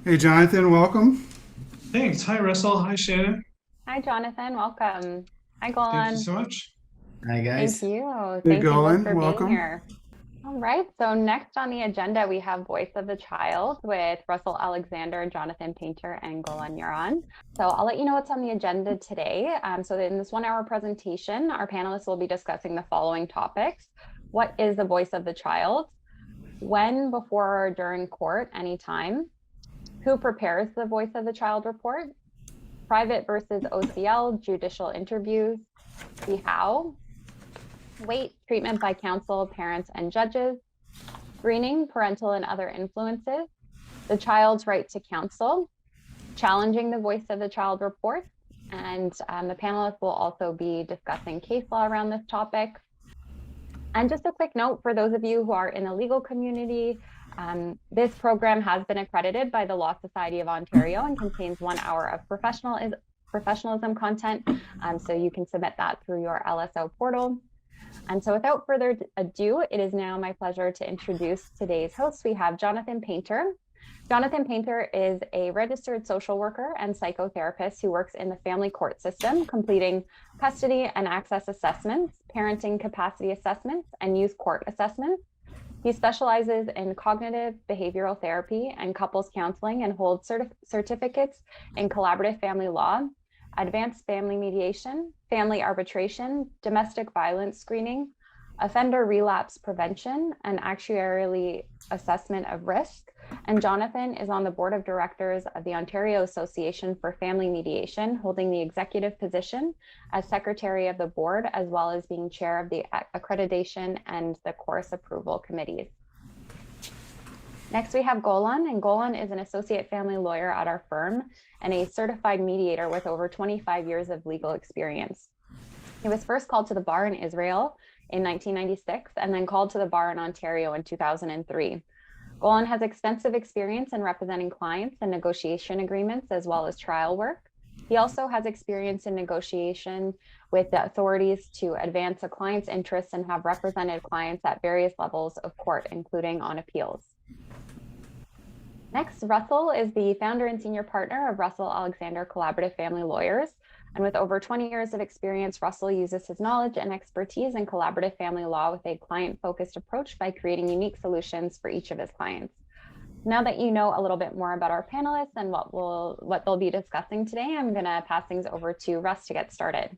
Hey, Jonathan, welcome. Thanks. Hi, Russell. Hi, Shannon. Hi, Jonathan. Welcome. Hi, Thank you Golan. so much. Hi Thank guys. you. Hey, Thank you both Golan, for being welcome. here. All right. So next on the agenda, we have Voice of the Child with Russell Alexander, Jonathan Paynter, and Golan Yaron. So I'll let you know what's on the agenda today. So in this 1 hour presentation, our panelists will be discussing the following topics. What is the voice of the child? When, before, or during court, anytime? Who prepares the Voice of the Child report? Private versus OCL, judicial interviews. The how, weight, treatment by counsel, parents, and judges, screening, parental and other influences, the child's right to counsel, challenging the voice of the child report, and the panelists will also be discussing case law around this topic. And just a quick note for those of you who are in the legal community, this program has been accredited by the Law Society of Ontario and contains 1 hour of professionalism content. So you can submit that through your LSO portal. And so without further ado, it is now my pleasure to introduce today's hosts. We have Jonathan Paynter. Jonathan Paynter is a registered social worker and psychotherapist who works in the family court system, completing custody and access assessments, parenting capacity assessments, and youth court assessments. He specializes in cognitive behavioral therapy and couples counseling and holds certificates in collaborative family law, advanced family mediation, family arbitration, domestic violence screening, offender relapse prevention, and actuarially assessment of risk. And Jonathan is on the board of directors of the Ontario Association for Family Mediation, holding the executive position as secretary of the board, as well as being chair of the accreditation and the course approval committees. Next, we have Golan, and Golan is an associate family lawyer at our firm and a certified mediator with over 25 years of legal experience. He was first called to the bar in Israel in 1996 and then called to the bar in Ontario in 2003. Golan has extensive experience in representing clients and negotiation agreements as well as trial work. He also has experience in negotiation with the authorities to advance a client's interests and have represented clients at various levels of court, including on appeals. Next, Russell is the founder and senior partner of Russell Alexander Collaborative Family Lawyers. And with over 20 years of experience, Russell uses his knowledge and expertise in collaborative family law with a client-focused approach by creating unique solutions for each of his clients. Now that you know a little bit more about our panelists and what they'll be discussing today, I'm going to pass things over to Russ to get started.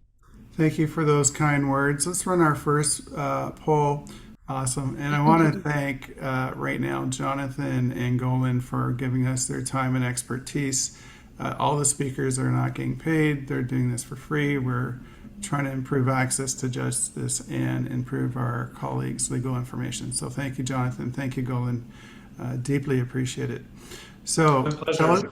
Thank you for those kind words. Let's run our first poll. Awesome. And I want to thank right now Jonathan and Golan for giving us their time and expertise. All the speakers are not getting paid, they're doing this for free. We're trying to improve access to justice and improve our colleagues' legal information. So thank you, Jonathan. Thank you, Golan. Deeply appreciate it. So My pleasure.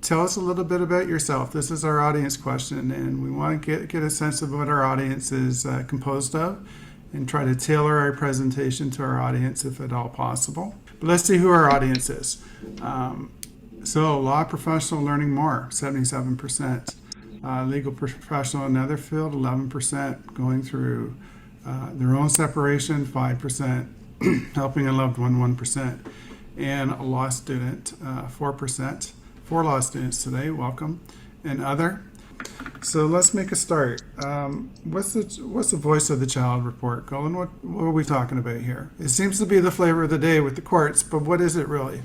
tell us a little bit about yourself. This is our audience question, and we want to get a sense of what our audience is composed of and try to tailor our presentation to our audience if at all possible. But let's see who our audience is. So, law professional learning more, 77%. Legal professional in another field, 11%. Going through their own separation, 5%. Helping a loved one, 1%. And a law student, 4%. 4 law students today, welcome. And other. So let's make a start. What's the voice of the child report, Colin? What are we talking about here? It seems to be the flavor of the day with the courts, but what is it really?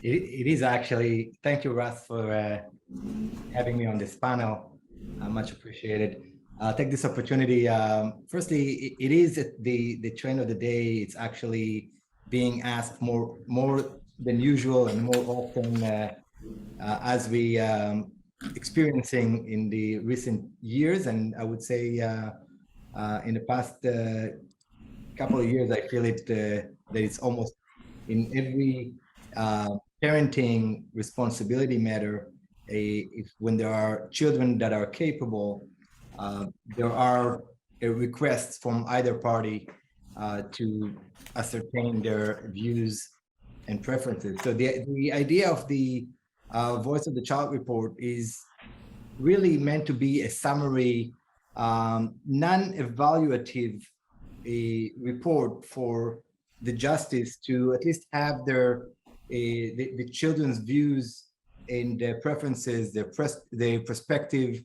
It is actually, thank you, Russ, for having me on this panel. Much appreciated. I'll take this opportunity. Firstly, it is the trend of the day. It's actually being asked more than usual and more often as we experiencing in the recent years. And I would say in the past couple of years, I feel it that it's almost in every parenting responsibility matter. When there are children that are capable, there are requests from either party to ascertain their views and preferences. So the idea of the Voice of the Child report is really meant to be a summary, non-evaluative report for the justice to at least have their the children's views and their preferences, their perspective,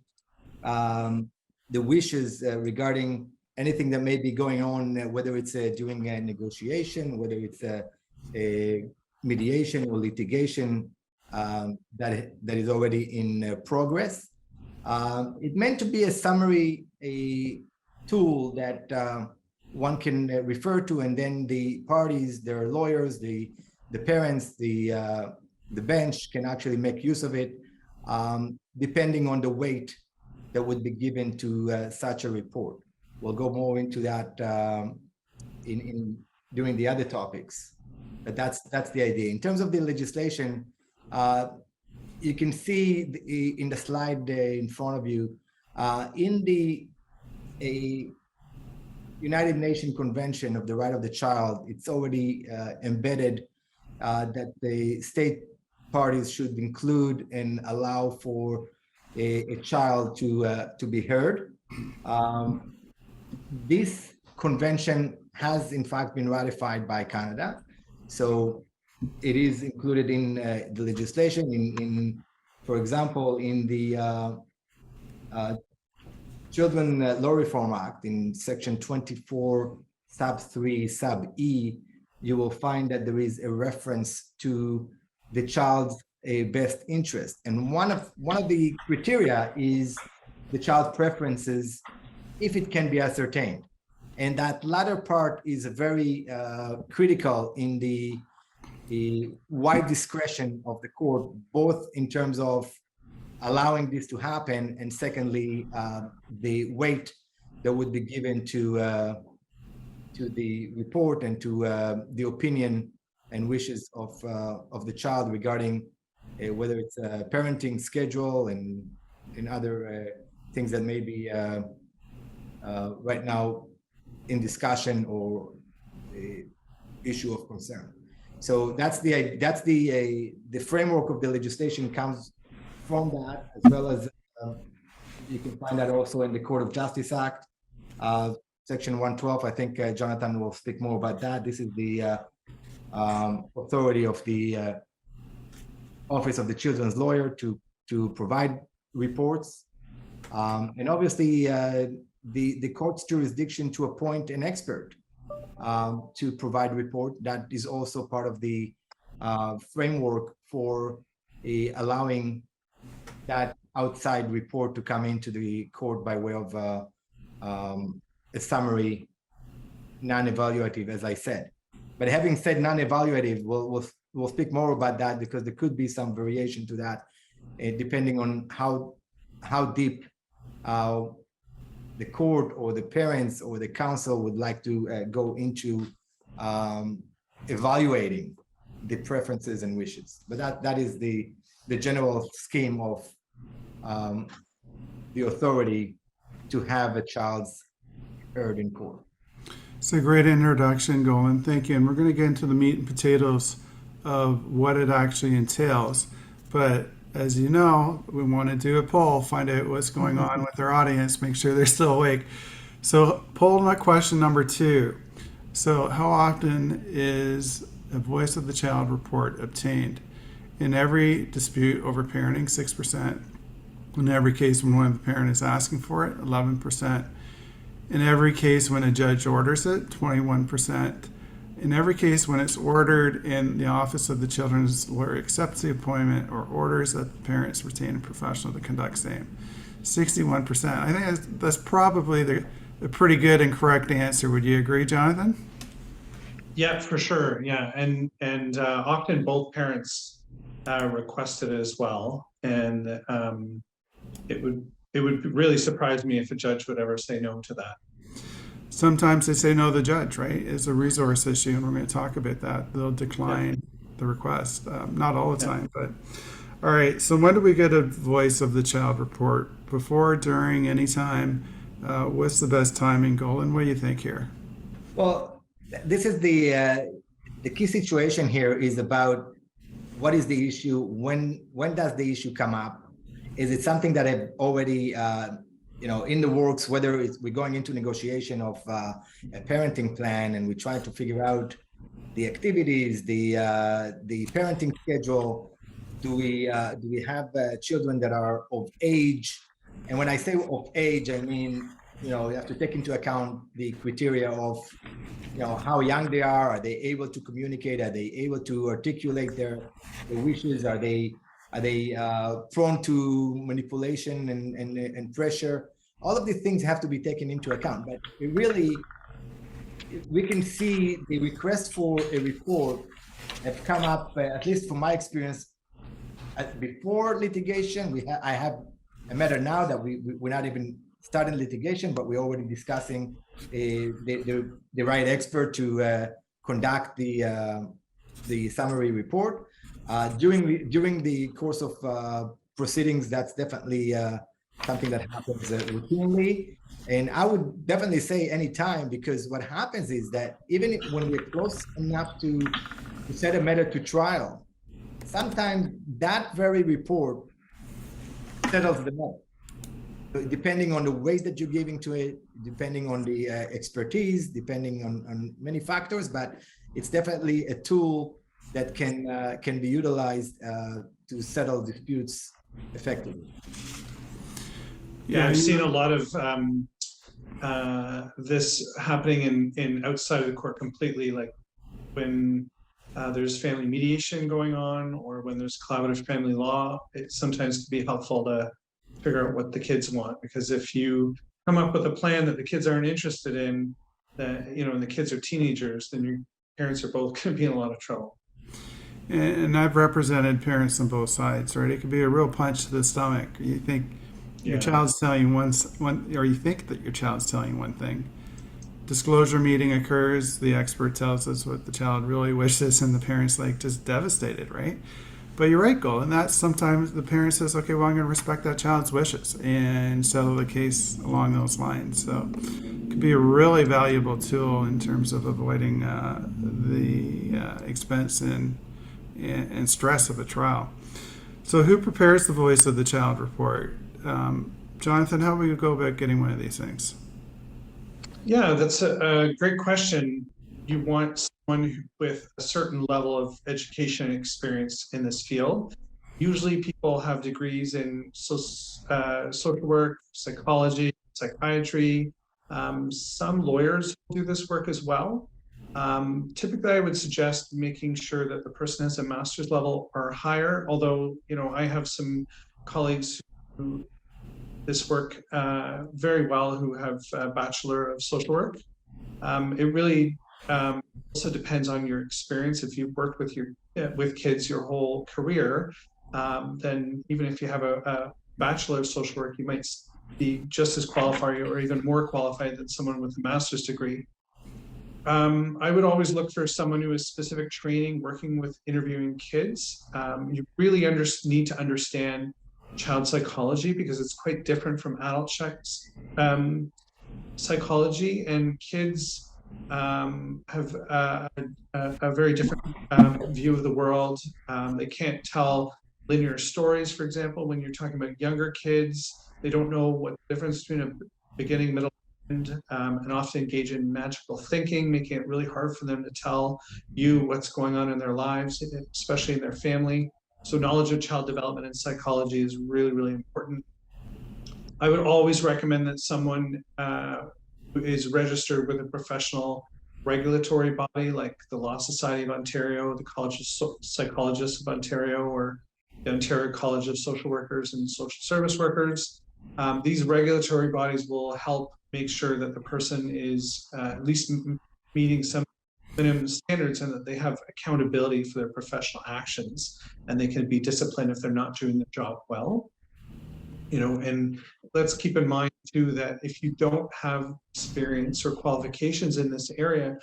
the wishes regarding anything that may be going on, whether it's during a negotiation, whether it's a mediation or litigation that is already in progress. It meant to be a summary, a tool that one can refer to, and then the parties, their lawyers, the parents, the bench can actually make use of it, depending on the weight that would be given to such a report. We'll go more into that during the other topics, but that's the idea. In terms of the legislation, you can see in the slide in front of you, in the United Nations Convention of the Right of the Child, it's already embedded that the state parties should include and allow for a child to be heard. This convention has in fact been ratified by Canada, so it is included in the legislation. In for example, in the Children Law Reform Act, in section 24 sub 3 sub E, you will find that there is a reference to the child's best interest, and one of the criteria is the child's preferences, if it can be ascertained. And that latter part is very critical in the wide discretion of the court, both in terms of allowing this to happen, and secondly, the weight that would be given to the report and to the opinion and wishes of the child regarding whether it's a parenting schedule and other things that may be right now in discussion or issue of concern. So that's the framework of the legislation comes from that, as well as you can find that also in the Court of Justice Act, section 112. I think Jonathan will speak more about that. This is the authority of the Office of the Children's Lawyer to provide reports, and obviously the court's jurisdiction to appoint an expert to provide report. That is also part of the framework for allowing that outside report to come into the court by way of a summary, non-evaluative, as I said. But having said non-evaluative, we'll speak more about that, because there could be some variation to that, depending on how deep the court or the parents or the counsel would like to go into evaluating the preferences and wishes. But that is the general scheme of the authority to have a child's heard in court. It's a great introduction, Golan. Thank you. And we're going to get into the meat and potatoes of what it actually entails. But as you know, we want to do a poll, find out what's going on with our audience, make sure they're still awake. So poll question number 2. So how often is a voice of the child report obtained? In every dispute over parenting, 6%. In every case when one of the parents is asking for it, 11%. In every case when a judge orders it, 21%. In every case when it's ordered and the Office of the Children's Lawyer accepts the appointment or orders that the parents retain a professional to conduct same, 61%. I think that's probably a pretty good and correct answer. Would you agree, Jonathan? Yeah, for sure. Yeah, and often both parents request it as well, and it would really surprise me if a judge would ever say no to that. Sometimes they say no to the judge, right? It's a resource issue, and we're going to talk about that. They'll decline the request. Not all the time, but all right. So when do we get a voice of the child report? Before, during, any time? What's the best timing, Golan? What do you think here? Well, this is the key situation here is about what is the issue, when does the issue come up? Is it something that I've already in the works, whether we're going into negotiation of a parenting plan and we're trying to figure out the activities, the parenting schedule. Do we have children that are of age? And when I say of age, I mean, you have to take into account the criteria of, how young they are. Are they able to communicate? Are they able to articulate their wishes? Are they prone to manipulation and pressure? All of these things have to be taken into account. But it really, we can see the request for a report have come up, at least from my experience, before litigation. I have a matter now that we're not even starting litigation, but we're already discussing the right expert to conduct the summary report. During the course of proceedings, that's definitely something that happens routinely. And I would definitely say anytime, because what happens is that even when we're close enough to set a matter to trial, sometimes that very report settles the matter, depending on the weight that you're giving to it, depending on the expertise, depending on many factors. But it's definitely a tool that can be utilized to settle disputes effectively. Yeah, I've seen a lot of this happening in outside of the court completely, like when there's family mediation going on, or when there's collaborative family law. It sometimes can be helpful to figure out what the kids want, because if you come up with a plan that the kids aren't interested in, that and the kids are teenagers, then your parents are both going to be in a lot of trouble. And I've represented parents on both sides, right? It could be a real punch to the stomach. You think your child's telling you one, or you think that your child's telling you one thing. Disclosure meeting occurs, the expert tells us what the child really wishes, and the parent's like just devastated, right? But you're right, Golan, and that's sometimes the parent says, okay, well, I'm going to respect that child's wishes and settle the case along those lines. So it could be a really valuable tool in terms of avoiding the expense and stress of a trial. So who prepares the voice of the child report? Jonathan, how would you go about getting one of these things? Yeah, that's a great question. You want someone with a certain level of education and experience in this field. Usually people have degrees in social work, psychology, psychiatry. Some lawyers do this work as well. Typically, I would suggest making sure that the person has a master's level or higher, although, I have some colleagues who this work very well who have a Bachelor of Social Work. It really also depends on your experience. If you've worked with kids your whole career, then even if you have a Bachelor of Social Work, you might be just as qualified or even more qualified than someone with a master's degree. I would always look for someone who has specific training working with interviewing kids. You really need to understand child psychology, because it's quite different from adult psychology, and kids have a very different view of the world. They can't tell linear stories, for example. When you're talking about younger kids, they don't know what the difference between a beginning, middle, and often engage in magical thinking, making it really hard for them to tell you what's going on in their lives, especially in their family. So knowledge of child development and psychology is really, really important. I would always recommend that someone who is registered with a professional regulatory body like the Law Society of Ontario, the College of Psychologists of Ontario, or the Ontario College of Social Workers and Social Service Workers. These regulatory bodies will help make sure that the person is at least meeting some minimum standards, and that they have accountability for their professional actions, and they can be disciplined if they're not doing their job well. And let's keep in mind too that if you don't have experience or qualifications in this area,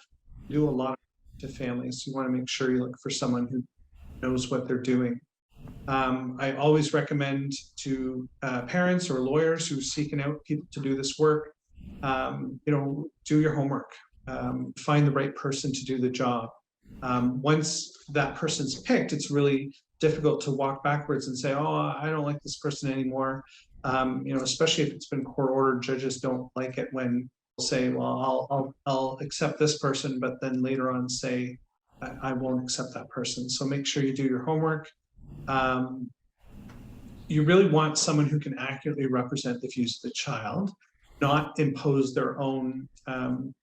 you do a lot to families. You want to make sure you look for someone who knows what they're doing. I always recommend to parents or lawyers who are seeking out people to do this work, do your homework. Find the right person to do the job. Once that person's picked, it's really difficult to walk backwards and say, oh, I don't like this person anymore. Especially if it's been court ordered. Judges don't like it when they'll say, well, I'll accept this person, but then later on say, I won't accept that person. So make sure you do your homework. You really want someone who can accurately represent the views of the child, not impose their own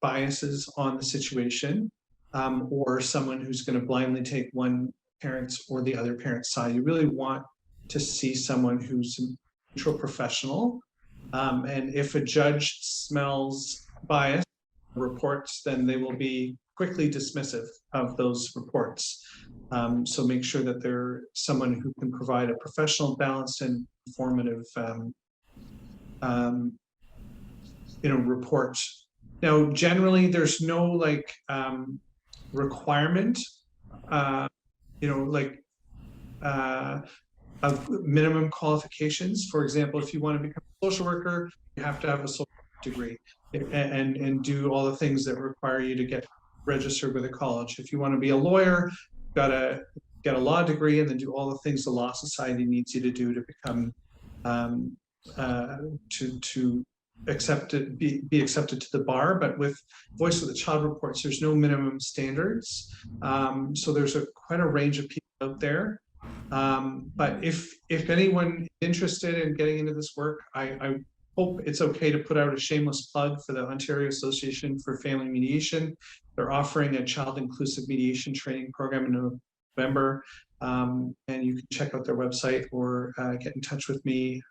biases on the situation, or someone who's going to blindly take one parent's or the other parent's side. You really want to see someone who's a neutral professional. And if a judge smells bias reports, then they will be quickly dismissive of those reports. So make sure that they're someone who can provide a professional, balanced, and informative report. Now, generally, there's no like requirement, of minimum qualifications. For example, if you want to become a social worker, you have to have a social degree and do all the things that require you to get registered with a college. If you want to be a lawyer, you've got to get a law degree and then do all the things the Law Society needs you to do to become to accepted be accepted to the bar. But with Voice of the Child reports, there's no minimum standards. So there's quite a range of people out there. But if anyone is interested in getting into this work, I hope it's okay to put out a shameless plug for the Ontario Association for Family Mediation. They're offering a child inclusive mediation training program in November, and you can check out their website or get in touch with me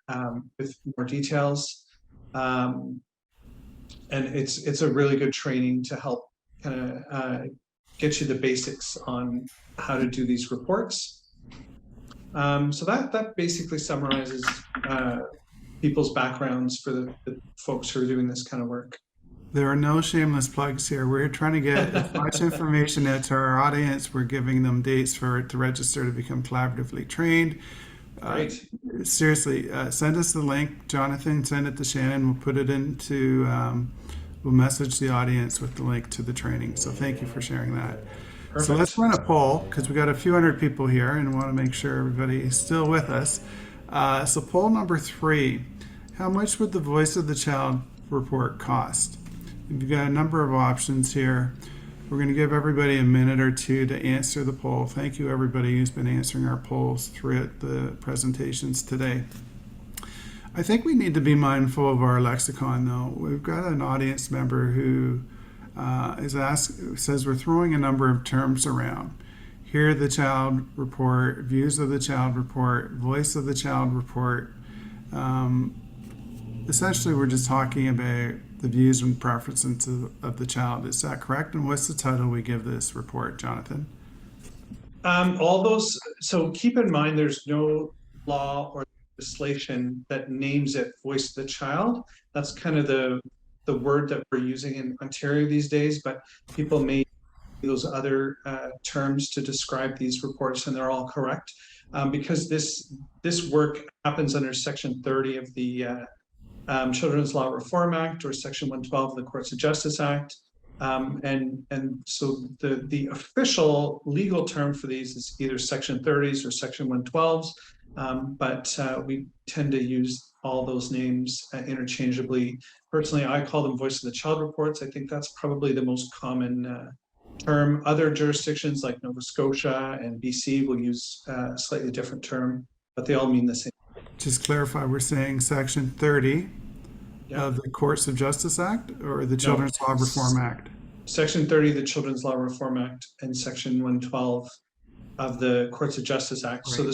with more details. And it's a really good training to help kind of get you the basics on how to do these reports. So that basically summarizes people's backgrounds for the folks who are doing this kind of work. There are no shameless plugs here. We're trying to get as much information out to our audience. We're giving them dates to register to become collaboratively trained. Right. Seriously, send us the link. Jonathan, send it to Shannon. We'll put it into, we'll message the audience with the link to the training. So thank you for sharing that. Perfect. So let's run a poll because we got a few hundred people here and want to make sure everybody is still with us. So poll number 3, how much would the Voice of the Child report cost? You've got a number of options here. We're going to give everybody a minute or two to answer the poll. Thank you everybody who's been answering our polls throughout the presentations today. I think we need to be mindful of our lexicon though. We've got an audience member who says we're throwing a number of terms around. Hear the Child report, Views of the Child report, Voice of the Child report. Essentially, we're just talking about the views and preferences of the child. Is that correct? And what's the title we give this report, Jonathan? All those, so keep in mind there's no law or legislation that names it Voice of the Child. That's kind of the word that we're using in Ontario these days, but people may use those other terms to describe these reports, and they're all correct. Because this work happens under Section 30 of the Children's Law Reform Act or Section 112 of the Courts of Justice Act. And so the official legal term for these is either Section 30s or Section 112s, but we tend to use all those names interchangeably. Personally, I call them Voice of the Child reports. I think that's probably the most common term. Other jurisdictions like Nova Scotia and BC will use a slightly different term, but they all mean the same. Just clarify, we're saying Section 30 of the Courts of Justice Act or the Children's Law Reform Act? Section 30 of the Children's Law Reform Act and Section 112 of the Courts of Justice Act. Right. So the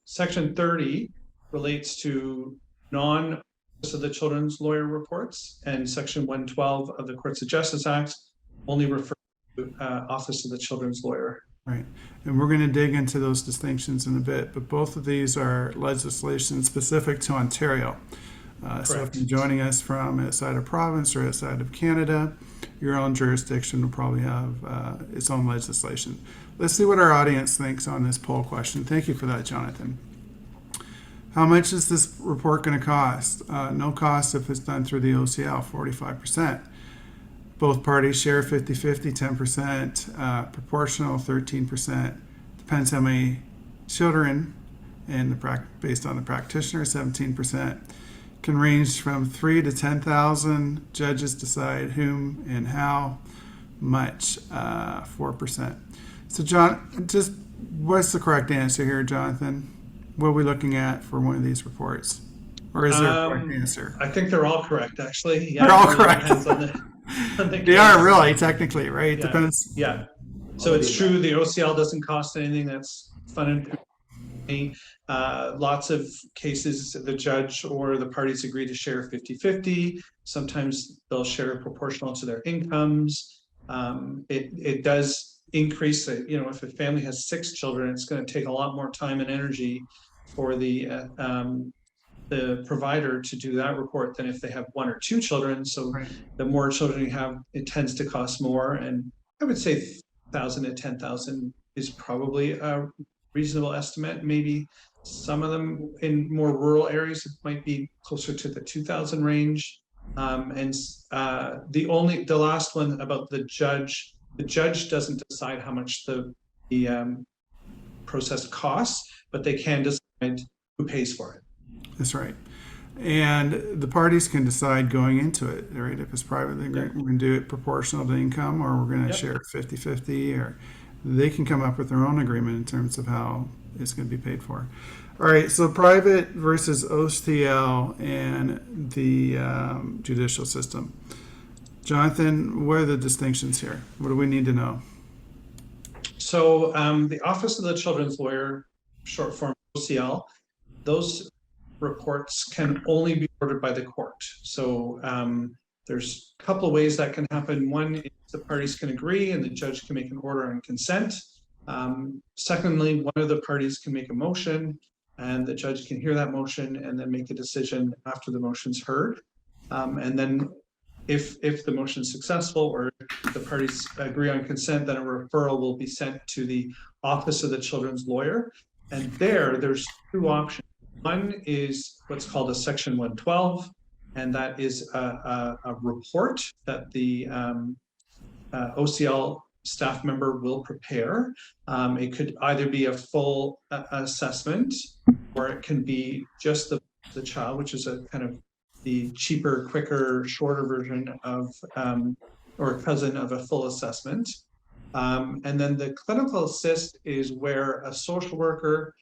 Section 30 relates to non-Office of the Children's Lawyer reports, and Section 112 of the Courts of Justice Act only refers to Office of the Children's Lawyer. Right, and we're going to dig into those distinctions in a bit, but both of these are legislation specific to Ontario. So if you're joining us from outside of province or outside of Canada, your own jurisdiction will probably have its own legislation. Let's see what our audience thinks on this poll question. Thank you for that, Jonathan. How much is this report going to cost? No cost if it's done through the OCL, 45%. Both parties share 50-50, 10%, proportional 13%. Depends how many children, and based on the practitioner, 17%. Can range from 3 to 10,000. Judges decide whom and how much, 4%. So John, just what's the correct answer here, Jonathan? What are we looking at for one of these reports? Or is there a correct answer? I think they're all correct, actually. Yeah, They're all it really correct. depends on on the They are case. really, technically, right? It Yeah. depends. Yeah. So it's true, the OCL doesn't cost anything. That's funded. Lots of cases, the judge or the parties agree to share 50-50. Sometimes they'll share proportional to their incomes. It does increase, if a family has 6 children, it's going to take a lot more time and energy for the provider to do that report than if they have 1 or 2 children. So Right. the more children you have, it tends to cost more. And I would say 1,000 to 10,000 is probably a reasonable estimate. Maybe some of them in more rural areas, it might be closer to the 2,000 range. The last one about the judge doesn't decide how much the process costs, but they can decide who pays for it. That's right. And the parties can decide going into it, right? If it's private, we're going to do it proportional to income, or we're going to share 50-50, or they can come up with their own agreement in terms of how it's going to be paid for. All right, so private versus OCL and the judicial system. Jonathan, what are the distinctions here? What do we need to know? So the Office of the Children's Lawyer, short form OCL, those reports can only be ordered by the court. So there's a couple of ways that can happen. One is the parties can agree and the judge can make an order on consent. Secondly, one of the parties can make a motion and the judge can hear that motion and then make a decision after the motion's heard. And then if the motion is successful or the parties agree on consent, then a referral will be sent to the Office of the Children's Lawyer. And there's 2 options. One is what's called a Section 112, and that is a report that the OCL staff member will prepare. It could either be a full assessment, or it can be just the child, which is a kind of the cheaper, quicker, shorter version of, or cousin of a full assessment. And then the clinical assist is where a social worker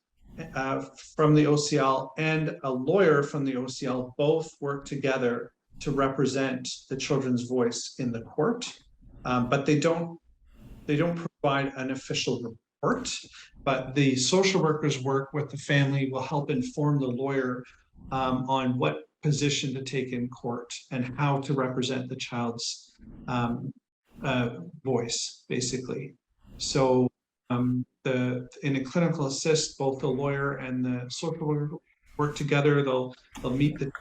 from the OCL and a lawyer from the OCL both work together to represent the children's voice in the court, but they don't provide an official report. But the social workers work with the family, will help inform the lawyer on what position to take in court and how to represent the child's voice, basically. So in a clinical assist, both the lawyer and the social worker work together. They'll meet the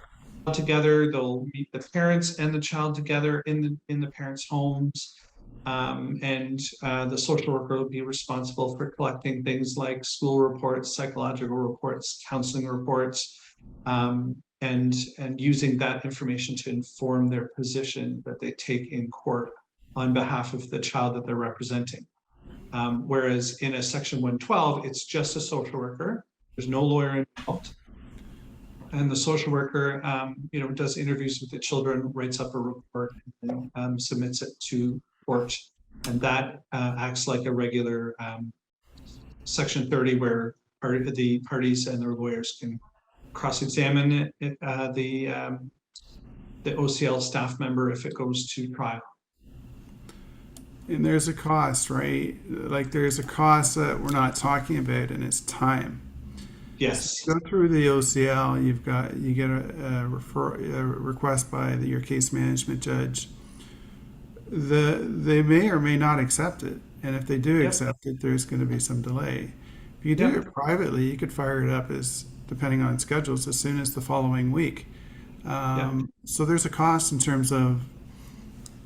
child together. They'll meet the parents and the child together in the parents' homes. And the social worker will be responsible for collecting things like school reports, psychological reports, counseling reports, and using that information to inform their position that they take in court on behalf of the child that they're representing. Whereas in a Section 112, it's just a social worker. There's no lawyer involved. And the social worker, does interviews with the children, writes up a report, and submits it to court. And that acts like a regular Section 30, where the parties and their lawyers can cross-examine the OCL staff member if it goes to trial. And there's a cost, right? Like there's a cost that we're not talking about, and it's time. Yes. So go through the OCL. You get a request by your case management judge. They may or may not accept it, and if they do accept it, there's going to be some delay. If you do it privately, you could fire it up depending on schedules, as soon as the following week. So there's a cost in terms of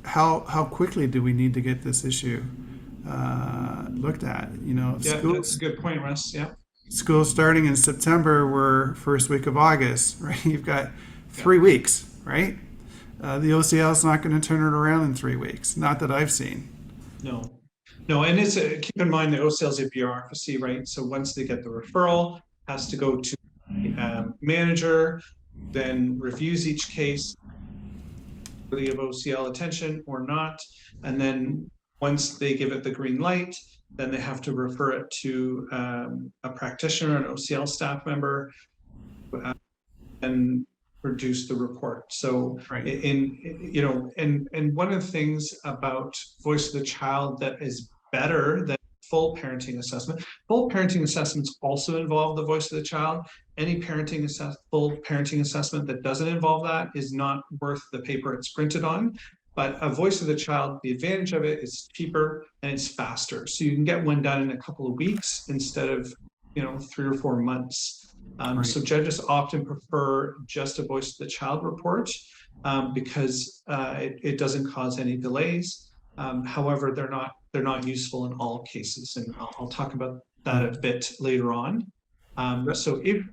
how quickly do we need to get this issue looked at? That's a good point, Russ. Yeah. School starting in September, we're first week of August, right? You've got 3 weeks, right? The OCL is not going to turn it around in 3 weeks. Not that I've seen. No, and it's keep in mind the OCL is a bureaucracy, right? So once they get the referral, it has to go to the manager, then reviews each case worthy of OCL attention or not, and then once they give it the green light, then they have to refer it to a practitioner, an OCL staff member, and produce the report. So Right. and one of the things about Voice of the Child that is better than full parenting assessment, full parenting assessments also involve the voice of the child. Any full parenting assessment that doesn't involve that is not worth the paper it's printed on. But a voice of the child, the advantage of it is cheaper and it's faster. So you can get one done in a couple of weeks instead of 3 or 4 months. Right. So judges often prefer just a voice of the child report because it doesn't cause any delays. However, they're not useful in all cases, and I'll talk about that a bit later on. So if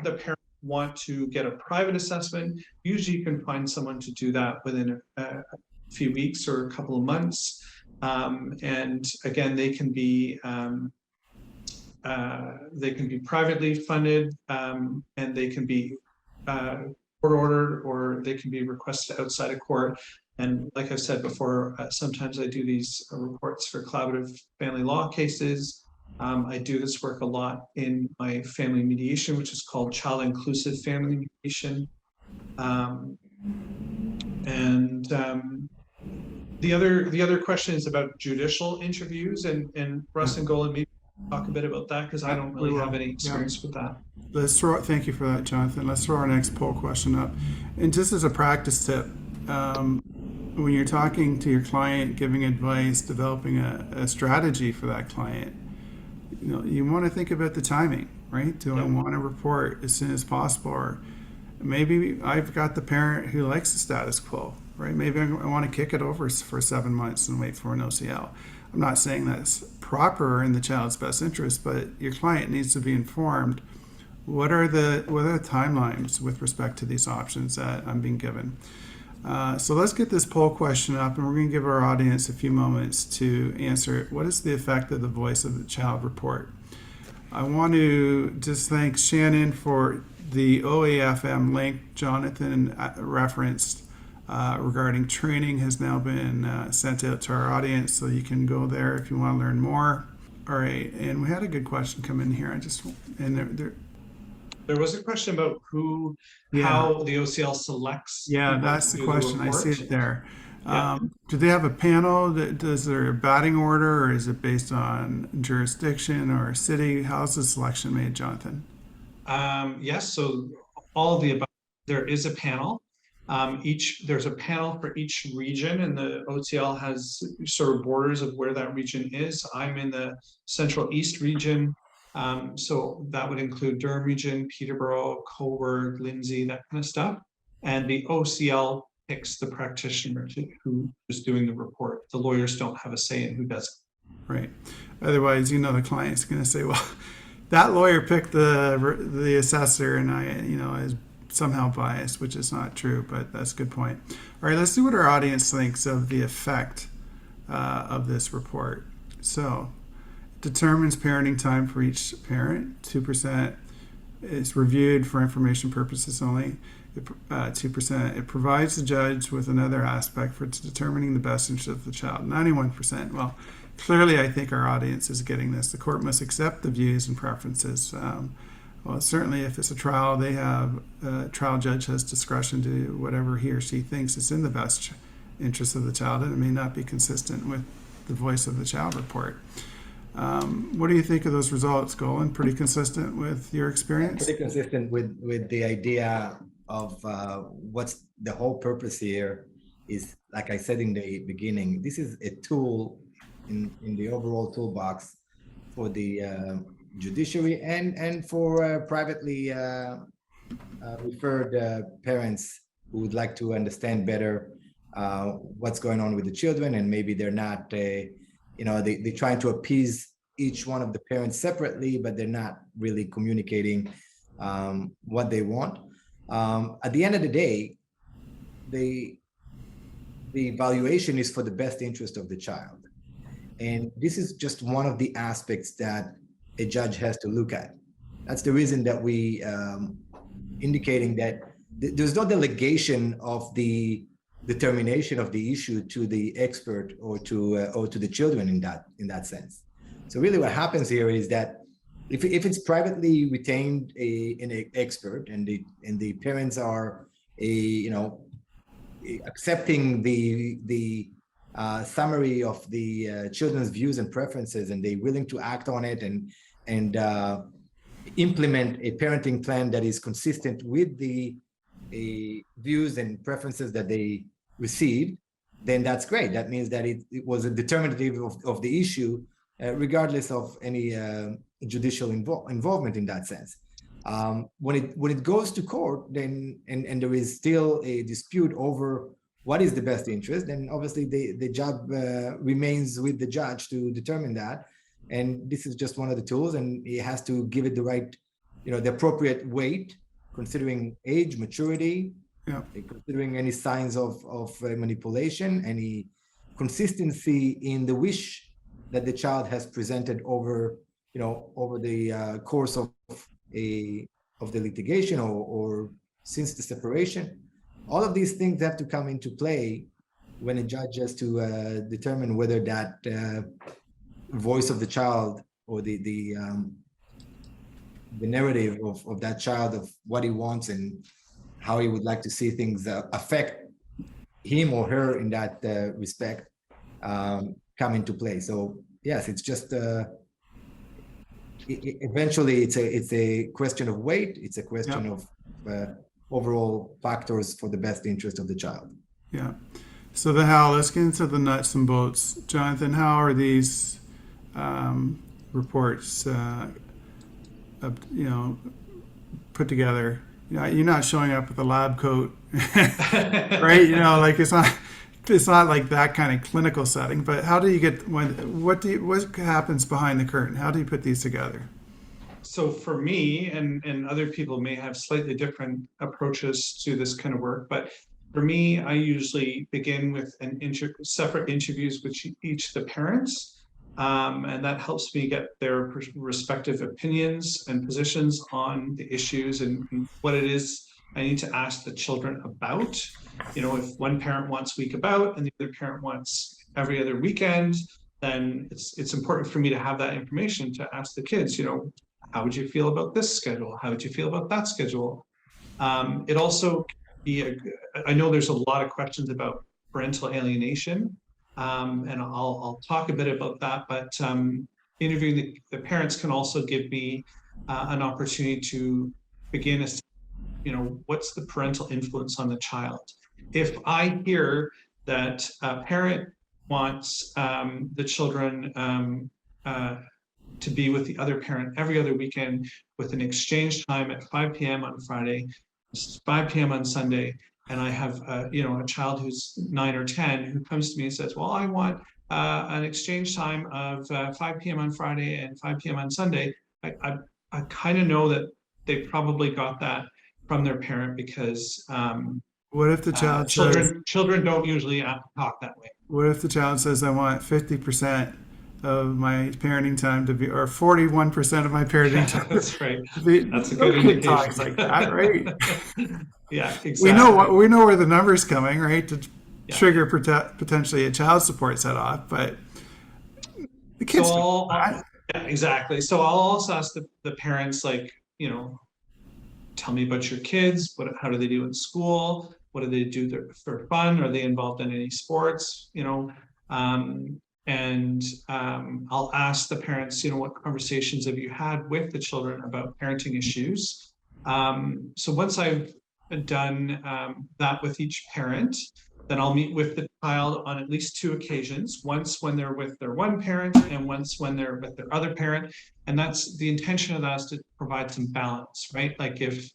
the parent want to get a private assessment, usually you can find someone to do that within a few weeks or a couple of months. And again, they can be privately funded, and they can be court ordered, or they can be requested outside of court. And like I've said before, sometimes I do these reports for collaborative family law cases. I do this work a lot in my family mediation, which is called child inclusive family mediation. The other question is about judicial interviews, and Russ and Golan, maybe talk a bit about that, because I don't really have any experience with that. Thank you for that, Jonathan. Let's throw our next poll question up. And just as a practice tip, when you're talking to your client, giving advice, developing a strategy for that client, you want to think about the timing, right? Do I want to report as soon as possible? Or maybe I've got the parent who likes the status quo, right? Maybe I want to kick it over for 7 months and wait for an OCL. I'm not saying that's proper in the child's best interest, but your client needs to be informed. What are the timelines with respect to these options that I'm being given? So let's get this poll question up, and we're going to give our audience a few moments to answer. What is the effect of the Voice of the Child report? I want to just thank Shannon for the OAFM link Jonathan referenced regarding training has now been sent out to our audience, so you can go there if you want to learn more. All right, and we had a good question come in here. There was a question about how the OCL selects. Yeah, that's the question. I see it there. Do they have a panel? Does there a batting order, or is it based on jurisdiction or city? How's the selection made, Jonathan? Yes, so all of the above. There is a panel. There's a panel for each region, and the OCL has sort of borders of where that region is. I'm in the Central East region. So that would include Durham region, Peterborough, Cobourg, Lindsay, that kind of stuff. And the OCL picks the practitioner who is doing the report. The lawyers don't have a say in who does it. Right. Otherwise, the client's going to say, well, that lawyer picked the assessor, and I is somehow biased, which is not true, but that's a good point. All right, let's see what our audience thinks of the effect of this report. So, determines parenting time for each parent. 2% is reviewed for information purposes only. 2%. It provides the judge with another aspect for determining the best interest of the child. 91%. Well, clearly, I think our audience is getting this. The court must accept the views and preferences. Well, certainly, if it's a trial, trial judge has discretion to do whatever he or she thinks is in the best interest of the child, and it may not be consistent with the Voice of the Child report. What do you think of those results, Golan? Pretty consistent with your experience? Pretty consistent with the idea of what's the whole purpose here is, like I said in the beginning, this is a tool in the overall toolbox for the judiciary and for privately referred parents who would like to understand better what's going on with the children, and maybe they're not they're trying to appease each one of the parents separately, but they're not really communicating what they want. At the end of the day, the evaluation is for the best interest of the child. And this is just one of the aspects that a judge has to look at. That's the reason that we indicating that there's no delegation of the determination of the issue to the expert or to the children in that sense. So really what happens here is that if it's privately retained an expert and the parents are accepting the summary of the children's views and preferences, and they're willing to act on it and implement a parenting plan that is consistent with the views and preferences that they received, then that's great. That means that it was a determinative of the issue, regardless of any judicial involvement in that sense. When it goes to court, then and there is still a dispute over what is the best interest, then obviously the job remains with the judge to determine that. And this is just one of the tools, and he has to give it the right, the appropriate weight, considering age, maturity, considering any signs of manipulation, any consistency in the wish that the child has presented over the course of the litigation or since the separation. All of these things have to come into play when a judge has to determine whether that voice of the child or the narrative of that child, of what he wants and how he would like to see things affect him or her in that respect, come into play. So yes, it's just eventually it's a question of weight. It's a question of overall factors for the best interest of the child. Yeah. So let's get into the nuts and bolts. Jonathan, how are these reports, put together? You're not showing up with a lab coat, right? Like it's not like that kind of clinical setting. But how do you get what happens behind the curtain? How do you put these together? So for me, and other people may have slightly different approaches to this kind of work, but for me, I usually begin with separate interviews with each of the parents, and that helps me get their respective opinions and positions on the issues and what it is I need to ask the children about. If one parent wants week about and the other parent wants every other weekend, then it's important for me to have that information to ask the kids, how would you feel about this schedule? How would you feel about that schedule? It also I know there's a lot of questions about parental alienation, and I'll talk a bit about that, but interviewing the parents can also give me an opportunity to begin what's the parental influence on the child? If I hear that a parent wants the children to be with the other parent every other weekend with an exchange time at 5 p.m. on Friday, 5 p.m. on Sunday, and I have a child who's 9 or 10 who comes to me and says, well, I want an exchange time of 5 p.m. on Friday and 5 p.m. on Sunday, I kind of know that they probably got that from their parent, because what if the child children don't usually talk that way? What if the child says, I want 50% of my parenting time to be, or 41% of my parenting time? That's right. That's a good indication. Talks like that, right? Yeah, exactly. We know where the number's coming, right? To trigger potentially a child support set off, but the kids. Exactly. So I'll also ask the parents, tell me about your kids. How do they do in school? What do they do for fun? Are they involved in any sports? And I'll ask the parents, what conversations have you had with the children about parenting issues? So once I've done that with each parent, then I'll meet with the child on at least 2 occasions, once when they're with their one parent and once when they're with their other parent. And that's the intention of that, is to provide some balance, right? Like if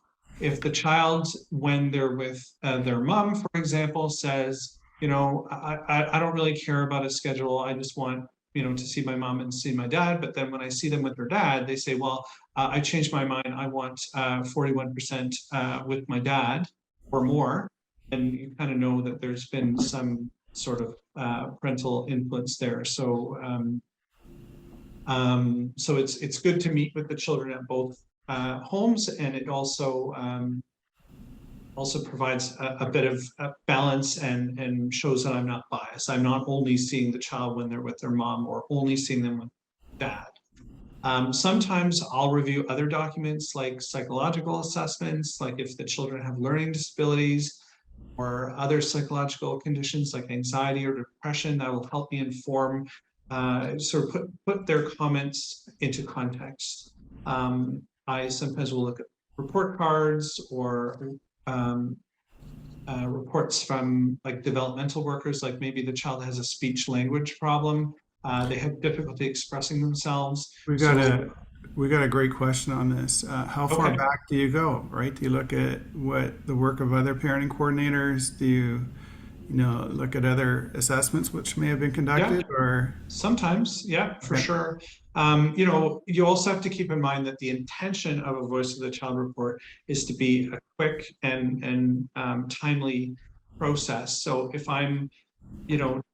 the child, when they're with their mom, for example, says, I don't really care about a schedule. I just want, to see my mom and see my dad. But then when I see them with their dad, they say, well, I changed my mind. I want 41% with my dad or more. And you kind of know that there's been some sort of parental influence there. So, so it's good to meet with the children at both homes, and it also provides a bit of balance and shows that I'm not biased. I'm not only seeing the child when they're with their mom, or only seeing them that. Sometimes I'll review other documents like psychological assessments, like if the children have learning disabilities or other psychological conditions like anxiety or depression, that will help me inform, sort of put their comments into context. I sometimes will look at report cards or reports from like developmental workers, like maybe the child has a speech language problem. They have difficulty expressing themselves. We got a great question on this. How far Okay. back do you go, right? Do you look at what the work of other parenting coordinators? Do you look at other assessments which may have been conducted, or? Sometimes, yeah, for Okay. sure. You also have to keep in mind that the intention of a Voice of the Child report is to be a quick and timely process. So if I'm,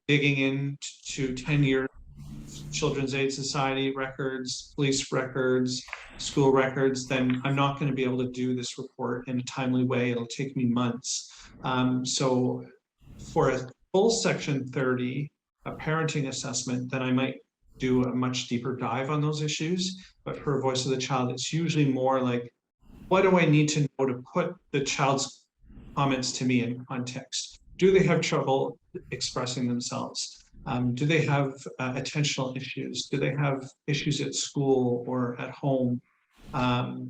digging into 10 years Children's Aid Society records, police records, school records, then I'm not going to be able to do this report in a timely way. It'll take me months. So for a full Section 30, a parenting assessment, then I might do a much deeper dive on those issues. But for a Voice of the Child, it's usually more like, what do I need to know to put the child's comments to me in context? Do they have trouble expressing themselves? Do they have attentional issues? Do they have issues at school or at home?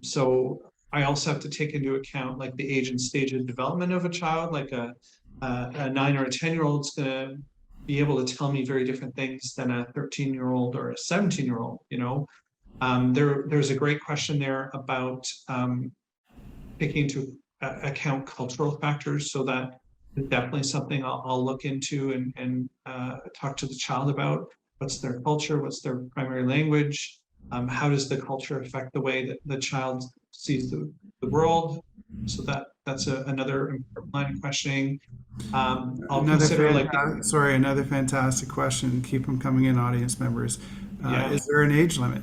So I also have to take into account like the age and stage of development of a child. Like a 9 or a 10-year-old is going to be able to tell me very different things than a 13-year-old or a 17-year-old. There's a great question there about taking into account cultural factors, so that is definitely something I'll look into and talk to the child about. What's their culture? What's their primary language? How does the culture affect the way that the child sees the world? So that's another important line of questioning. I'll consider Another fantastic question. Keep them coming in, audience members. Is there an age limit?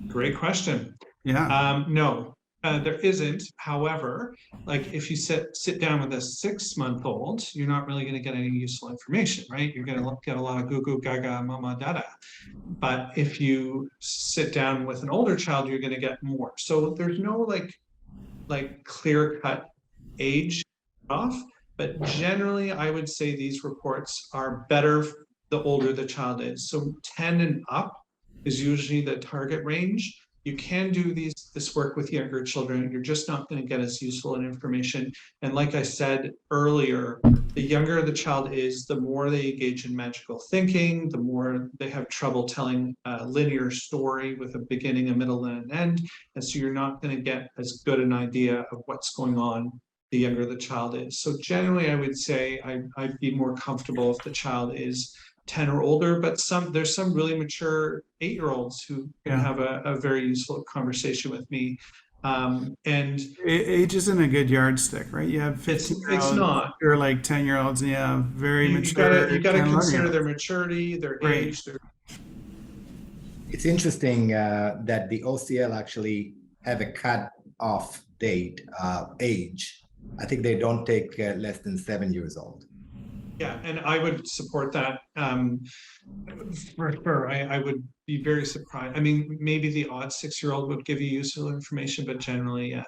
Great question. Yeah. No, there isn't. However, like if you sit down with a 6-month-old, you're not really going to get any useful information, right? You're going to get a lot of goo goo gaga mama dada. But if you sit down with an older child, you're going to get more. So there's no like clear-cut age off. But generally, I would say these reports are better the older the child is. So 10 and up is usually the target range. You can do this work with younger children. You're just not going to get as useful an information. And like I said earlier, the younger the child is, the more they engage in magical thinking, the more they have trouble telling a linear story with a beginning, a middle, and an end. And so you're not going to get as good an idea of what's going on the younger the child is. So generally, I would say I'd be more comfortable if the child is 10 or older, but there's some really mature 8-year-olds who can have a very useful conversation with me. And age isn't a good yardstick, right? You have 15-year-olds it's not. or like 10-year-olds, and you have very mature. You gotta consider their maturity, their age. It's interesting that the OCL actually have a cut-off date, age. I think they don't take less than 7 years old. Yeah, and I would support that for sure. I would be very surprised. I mean, maybe the odd 6-year-old would give you useful information, but generally, yeah,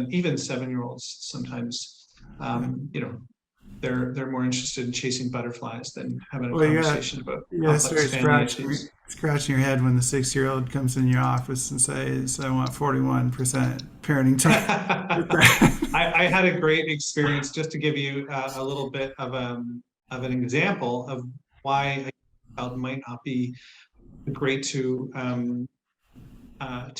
even 7-year-olds sometimes, they're more interested in chasing butterflies than having a conversation about complex family issues. Scratching your head when the 6-year-old comes in your office and says, "I want 41% parenting time." I had a great experience, just to give you a little bit of an example of why a child might not be great to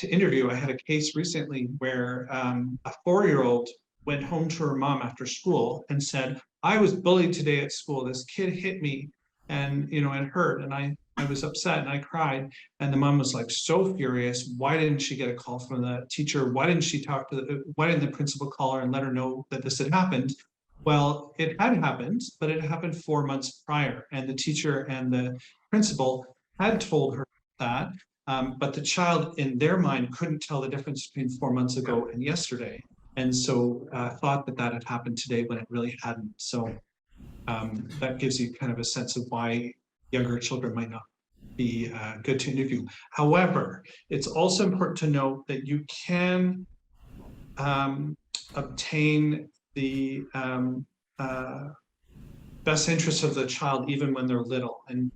interview. I had a case recently where a 4-year-old went home to her mom after school and said, "I was bullied today at school. This kid hit me and it hurt. And I was upset and I cried." And the mom was like so furious. Why didn't she get a call from the teacher? Why didn't the principal call her and let her know that this had happened? Well, it had happened, but it happened 4 months prior. And the teacher and the principal had told her that, but the child in their mind couldn't tell the difference between 4 months ago and yesterday. And so thought that had happened today when it really hadn't. So that gives you kind of a sense of why younger children might not be good to interview. However, it's also important to note that you can obtain the best interest of the child even when they're little, and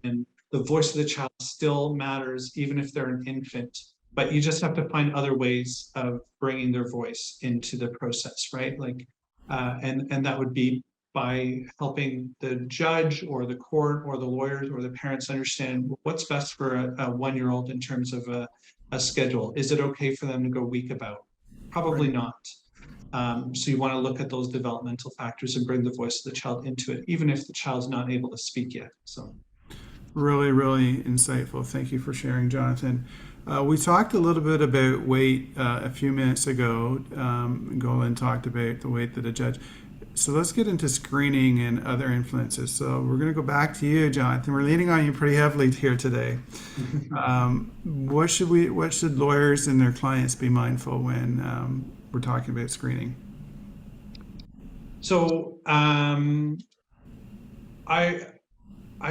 the voice of the child still matters even if they're an infant, but you just have to find other ways of bringing their voice into the process, right? Like and that would be by helping the judge or the court or the lawyers or the parents understand what's best for a 1-year-old in terms of a schedule. Is it okay for them to go week about? Probably not. So you want to look at those developmental factors and bring the voice of the child into it, even if the child's not able to speak yet. So Really, really insightful. Thank you for sharing, Jonathan. We talked a little bit about weight a few minutes ago. Golan talked about the weight that a judge. So let's get into screening and other influences. So we're going to go back to you, Jonathan. We're leaning on you pretty heavily here today. What should lawyers and their clients be mindful when we're talking about screening? So I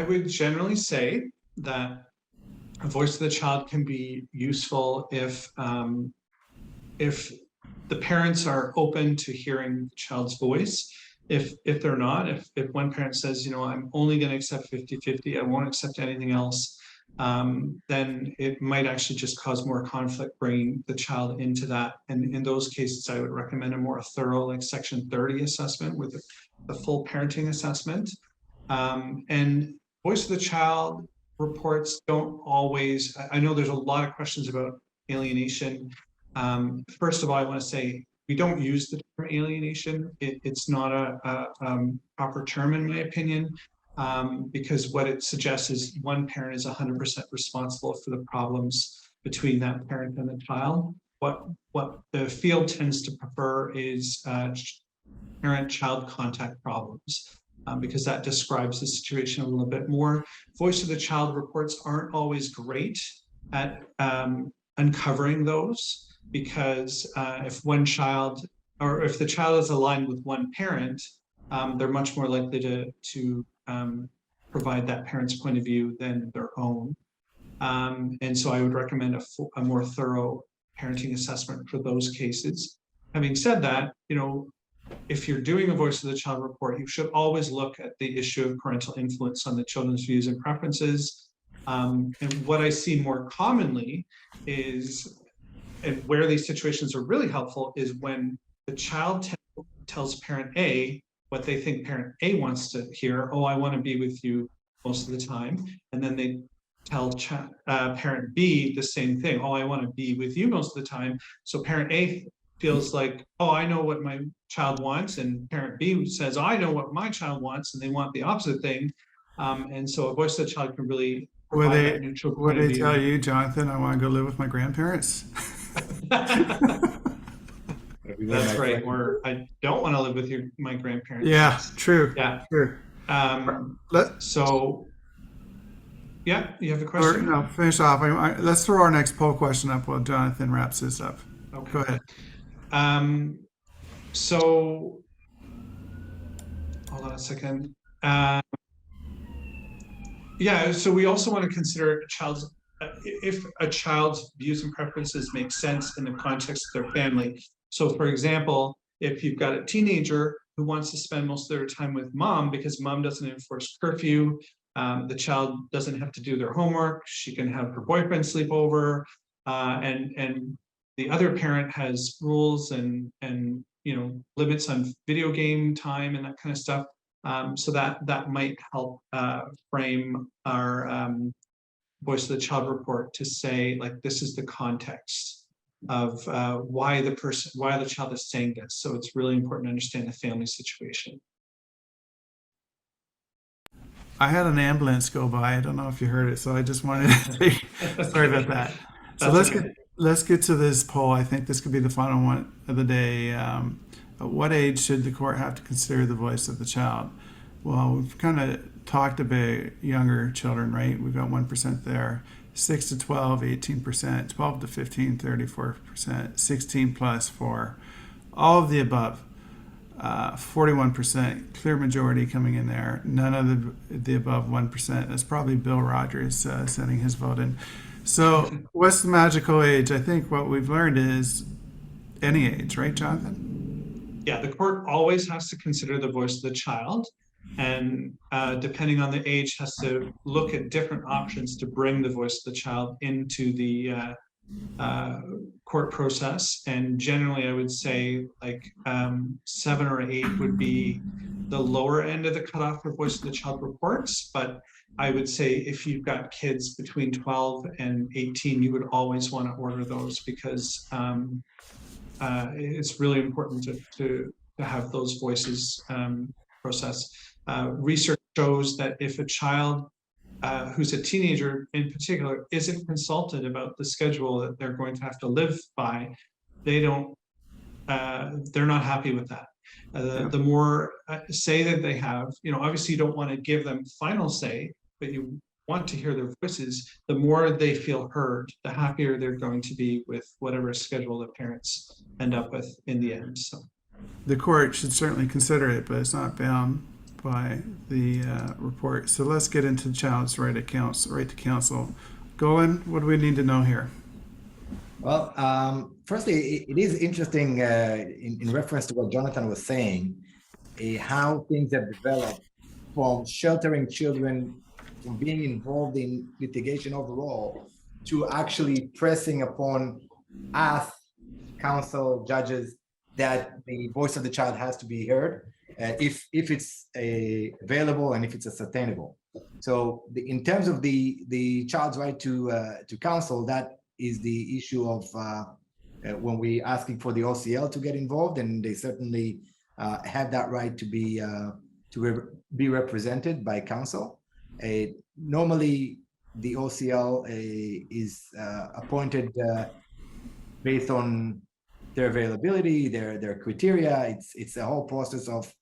would generally say that a voice of the child can be useful if the parents are open to hearing the child's voice. If they're not, if one parent says, I'm only going to accept 50-50, I won't accept anything else, then it might actually just cause more conflict bringing the child into that. And in those cases, I would recommend a more thorough, like Section 30 assessment with the full parenting assessment. And voice of the child reports don't always, I know there's a lot of questions about alienation. First of all, I want to say we don't use the term alienation. It's not a proper term in my opinion, because what it suggests is one parent is 100% responsible for the problems between that parent and the child. What the field tends to prefer is parent-child contact problems, because that describes the situation a little bit more. Voice of the child reports aren't always great at uncovering those, because if one child, or if the child is aligned with one parent, they're much more likely to provide that parent's point of view than their own. And so I would recommend a more thorough parenting assessment for those cases. Having said that, if you're doing a voice of the child report, you should always look at the issue of parental influence on the children's views and preferences. And what I see more commonly is, and where these situations are really helpful, is when the child tells parent A what they think parent A wants to hear. Oh, I want to be with you most of the time. And then they tell parent B the same thing. Oh, I want to be with you most of the time. So parent A feels like, oh, I know what my child wants. And parent B says, oh, I know what my child wants. And they want the opposite thing. And so a voice of the child can really provide that neutral point of view. Would they tell you, Jonathan, I want to go live with my grandparents? That's right. Or I don't want to live with my grandparents. Yeah, true. Yeah. True. So, yeah, you have a question? No, finish off. Let's throw our next poll question up while Jonathan wraps this up. Okay. Go ahead. So, hold on a second. Yeah, so we also want to consider if a child's views and preferences make sense in the context of their family. So for example, if you've got a teenager who wants to spend most of their time with mom because mom doesn't enforce curfew, the child doesn't have to do their homework, she can have her boyfriend sleep over, and the other parent has rules and limits on video game time and that kind of stuff. So that might help frame our voice of the child report to say, like, this is the context of why the child is saying this. So it's really important to understand the family situation. I had an ambulance go by. I don't know if you heard it, so I just wanted to sorry about that. So let's get to this poll. I think this could be the final one of the day. At what age should the court have to consider the voice of the child? Well, we've kind of talked about younger children, right? We've got 1% there. 6 to 12, 18%, 12 to 15, 34%, 16 plus for all of the above. 41%, clear majority coming in there. None of the above 1%. That's probably Bill Rogers sending his vote in. So, what's the magical age? I think what we've learned is any age, right, Jonathan? Yeah, the court always has to consider the voice of the child, and depending on the age, has to look at different options to bring the voice of the child into the court process. And generally, I would say like 7 or 8 would be the lower end of the cutoff for voice of the child reports. But I would say if you've got kids between 12 and 18, you would always want to order those, because it's really important to have those voices processed. Research shows that if a child who's a teenager in particular isn't consulted about the schedule that they're going to have to live by, they're not happy with that. The more say that they have, obviously you don't want to give them final say, but you want to hear their voices. The more they feel heard, the happier they're going to be with whatever schedule the parents end up with in the end. So the court should certainly consider it, but it's not bound by the report. So let's get into the child's right to counsel. Golan, what do we need to know here? Well, firstly, it is interesting in reference to what Jonathan was saying, how things have developed from sheltering children from being involved in litigation overall to actually pressing upon us, counsel, judges, that the voice of the child has to be heard if it's available and if it's ascertainable. So in terms of the child's right to counsel, that is the issue of when we asking for the OCL to get involved, and they certainly have that right to be represented by counsel. Normally, the OCL is appointed based on their availability, their criteria. It's a whole process of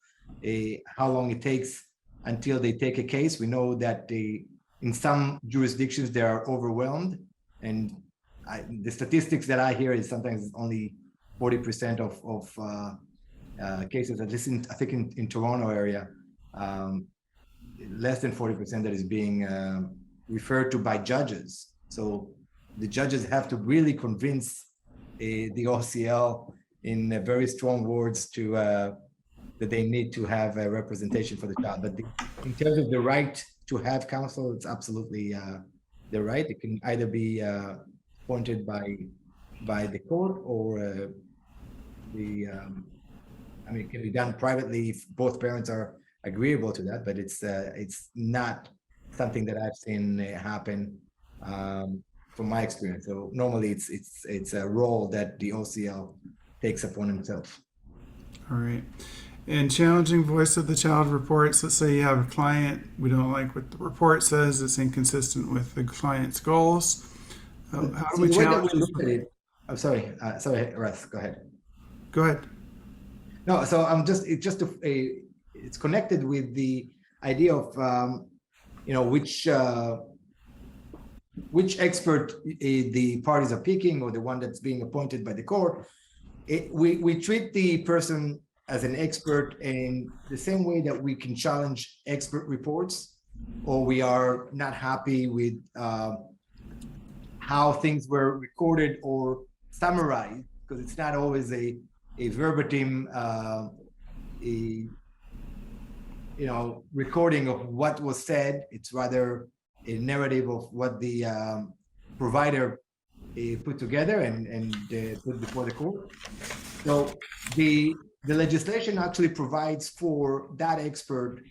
how long it takes until they take a case. We know that in some jurisdictions they are overwhelmed, and the statistics that I hear is sometimes only 40% of cases, at least I think in Toronto area, less than 40% that is being referred to by judges. So the judges have to really convince the OCL in very strong words that they need to have a representation for the child. But in terms of the right to have counsel, it's absolutely the right. It can either be appointed by the court, or it can be done privately if both parents are agreeable to that, but it's not something that I've seen happen from my experience. So normally it's a role that the OCL takes upon himself. All right. And challenging voice of the child reports. Let's say you have a client, we don't like what the report says, it's inconsistent with the client's goals. How do we challenge it? I'm sorry, Russ, go ahead. Go ahead. No, so it's connected with the idea of which expert the parties are picking, or the one that's being appointed by the court. We treat the person as an expert in the same way that we can challenge expert reports, or we are not happy with how things were recorded or summarized, because it's not always a verbatim recording of what was said. It's rather a narrative of what the provider put together and put before the court. So the legislation actually provides for that expert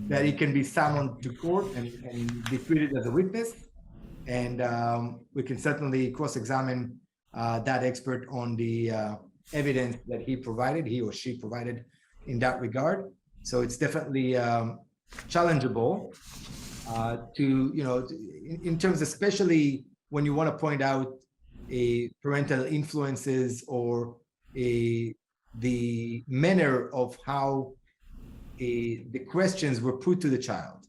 that he can be summoned to court and be treated as a witness. And we can certainly cross-examine that expert on the evidence that he or she provided in that regard. So it's definitely challengeable in terms, especially when you want to point out parental influences or the manner of how the questions were put to the child,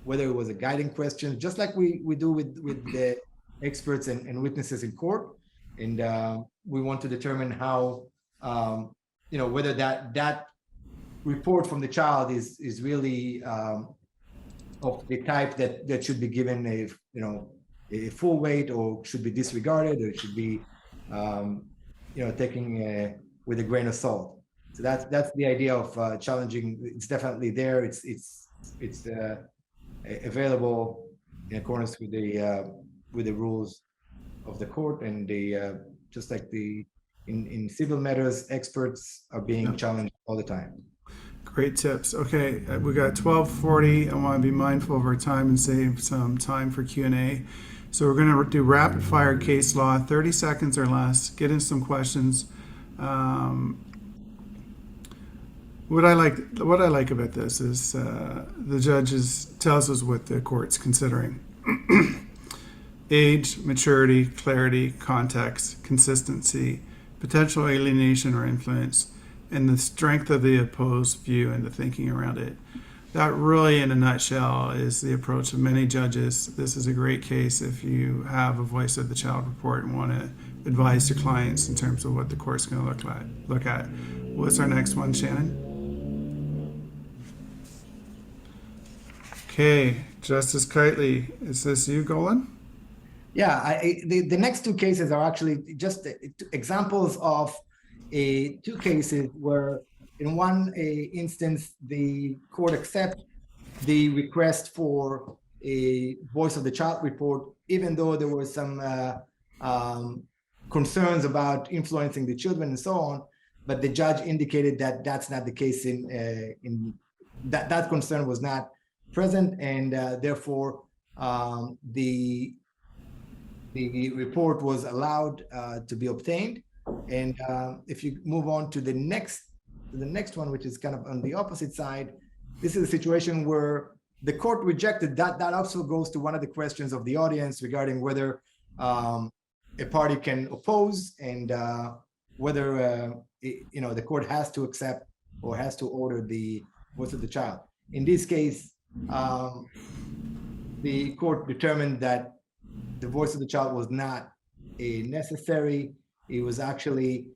whether it was a guiding question, just like we do with the experts and witnesses in court. And we want to determine how whether that report from the child is really of the type that should be given a full weight, or should be disregarded, or it should be taken with a grain of salt. So that's the idea of challenging. It's definitely there. It's available in accordance with the rules of the court, and just like in civil matters, experts are being challenged all the time. Great tips. Okay, we got 12:40. I want to be mindful of our time and save some time for Q&A. So we're going to do rapid fire case law, 30 seconds or less. Get in some questions. What I like about this is the judges tells us what the court's considering: age, maturity, clarity, context, consistency, potential alienation or influence, and the strength of the opposed view and the thinking around it. That really, in a nutshell, is the approach of many judges. This is a great case if you have a voice of the child report and want to advise your clients in terms of what the court's going to look at. What's our next one, Shannon? Okay, Justice Kitely, is this you, Golan? Yeah, the next two cases are actually just examples of two cases where, in one instance, the court accepts the request for a voice of the child report, even though there were some concerns about influencing the children and so on. But the judge indicated that that's not the case. In that concern was not present, and therefore the report was allowed to be obtained. And if you move on to the next one, which is kind of on the opposite side, this is a situation where the court rejected that. That also goes to one of the questions of the audience regarding whether a party can oppose, and whether the court has to accept or has to order the voice of the child. In this case, the court determined that the voice of the child was not necessary. It was actually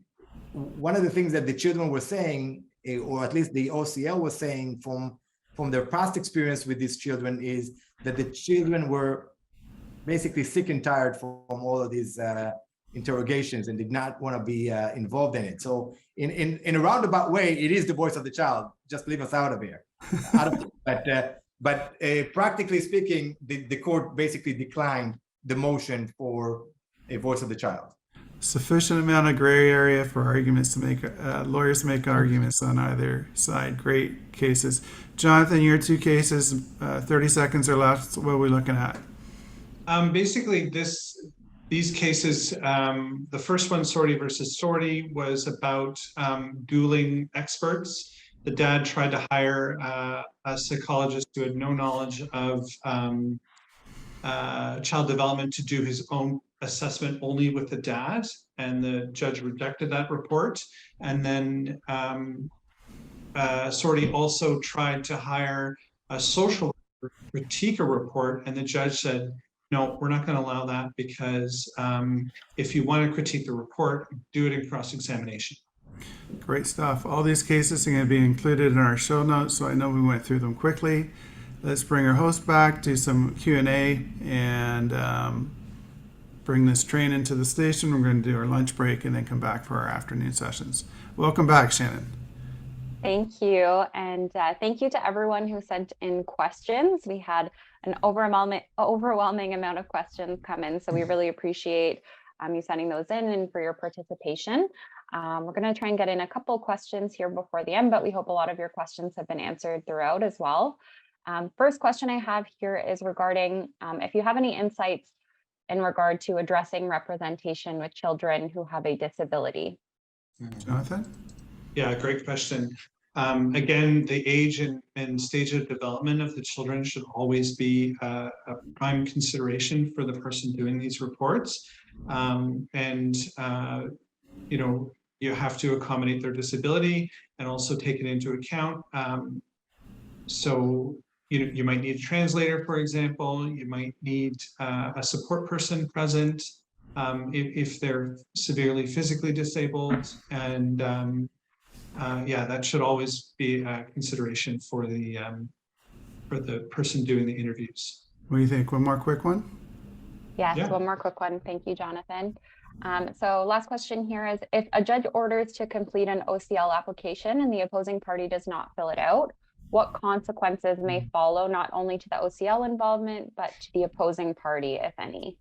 one of the things that the children were saying, or at least the OCL was saying from their past experience with these children, is that the children were basically sick and tired from all of these interrogations and did not want to be involved in it. So in a roundabout way, it is the voice of the child. Just leave us out of here. But practically speaking, the court basically declined the motion for a voice of the child. Sufficient amount of gray area for arguments to make lawyers to make arguments on either side. Great cases. Jonathan, your two cases, 30 seconds or less. What are we looking at? Basically, these cases, the first one, Sorty versus Sorty, was about dueling experts. The dad tried to hire a psychologist who had no knowledge of child development to do his own assessment only with the dad, and the judge rejected that report. And then Sorty also tried to hire a social critique a report, and the judge said, no, we're not going to allow that, because if you want to critique the report, do it in cross-examination. Great stuff. All these cases are going to be included in our show notes, so I know we went through them quickly. Let's bring our host back, do some Q&A, and bring this train into the station. We're going to do our lunch break and then come back for our afternoon sessions. Welcome back, Shannon. Thank you. And thank you to everyone who sent in questions. We had an overwhelming amount of questions come in, so we really appreciate you sending those in and for your participation. We're going to try and get in a couple questions here before the end, but we hope a lot of your questions have been answered throughout as well. First question I have here is regarding if you have any insights in regard to addressing representation with children who have a disability. Jonathan? Yeah, great question. Again, the age and stage of development of the children should always be a prime consideration for the person doing these reports. You have to accommodate their disability and also take it into account. So you might need a translator, for example. You might need a support person present if they're severely physically disabled, and yeah, that should always be a consideration for the person doing the interviews. What do you think? One more quick one? Yes, Yeah. one more quick one. Thank you, Jonathan. So last question here is, if a judge orders to complete an OCL application and the opposing party does not fill it out, what consequences may follow not only to the OCL involvement, but to the opposing party, if any?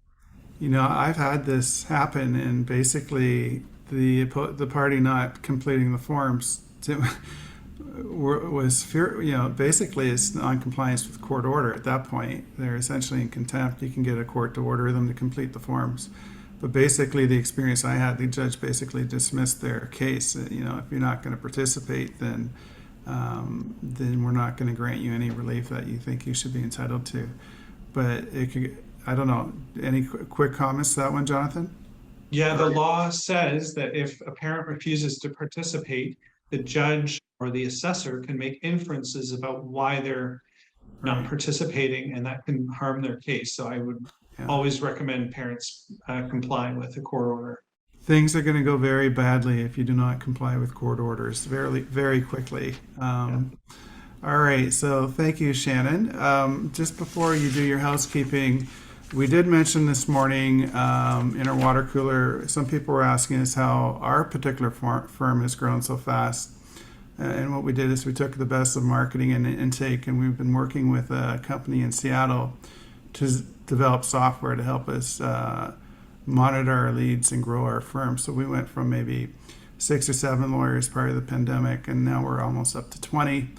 You know, I've had this happen, and basically the party not completing the forms was fear. You know, basically it's non-compliance with court order. At that point, they're essentially in contempt. You can get a court to order them to complete the forms. But basically, the experience I had, the judge basically dismissed their case. You know, if you're not going to participate, then we're not going to grant you any relief that you think you should be entitled to. But it could, I don't know. Any quick comments to that one, Jonathan? Yeah, the law says that if a parent refuses to participate, the judge or the assessor can make inferences about why they're not Right. participating, and that can harm their case. So I would always recommend parents comply with the court order. Things are going to go very badly if you do not comply with court orders very, very quickly. All right, so thank you, Shannon. Just before you do your housekeeping, we did mention this morning in our water cooler, some people were asking us how our particular firm has grown so fast. And what we did is we took the best of marketing and intake, and we've been working with a company in Seattle to develop software to help us monitor our leads and grow our firm. So we went from maybe 6 or 7 lawyers prior to the pandemic, and now we're almost up to 20.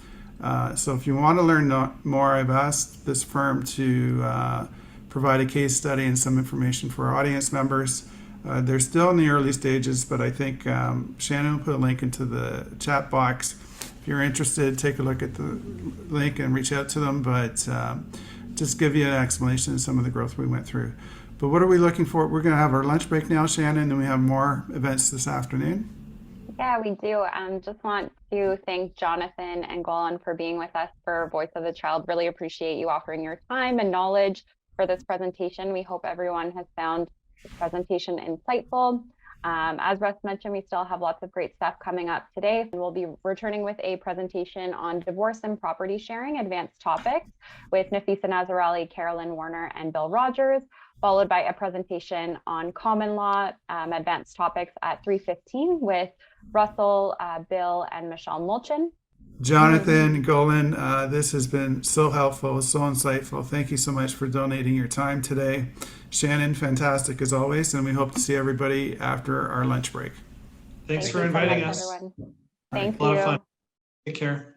So if you want to learn more, I've asked this firm to provide a case study and some information for our audience members. They're still in the early stages, but I think Shannon will put a link into the chat box. If you're interested, take a look at the link and reach out to them, but just give you an explanation of some of the growth we went through. But what are we looking for? We're going to have our lunch break now, Shannon, and we have more events this afternoon. Yeah, we do. Just want to thank Jonathan and Golan for being with us for Voice of the Child. Really appreciate you offering your time and knowledge for this presentation. We hope everyone has found this presentation insightful. As Russ mentioned, we still have lots of great stuff coming up today. We'll be returning with a presentation on divorce and property sharing, advanced topics, with Nafisa Nazarali, Carolyn Warner, and Bill Rogers, followed by a presentation on common law, advanced topics at 3:15 with Russell, Bill, and Michelle Mulchin. Jonathan, Golan, this has been so helpful, so insightful. Thank you so much for donating your time today. Shannon, fantastic as always, and we hope to see everybody after our lunch break. Thanks Thank for you so inviting much, us. everyone. Thank A lot of you. fun. Take care.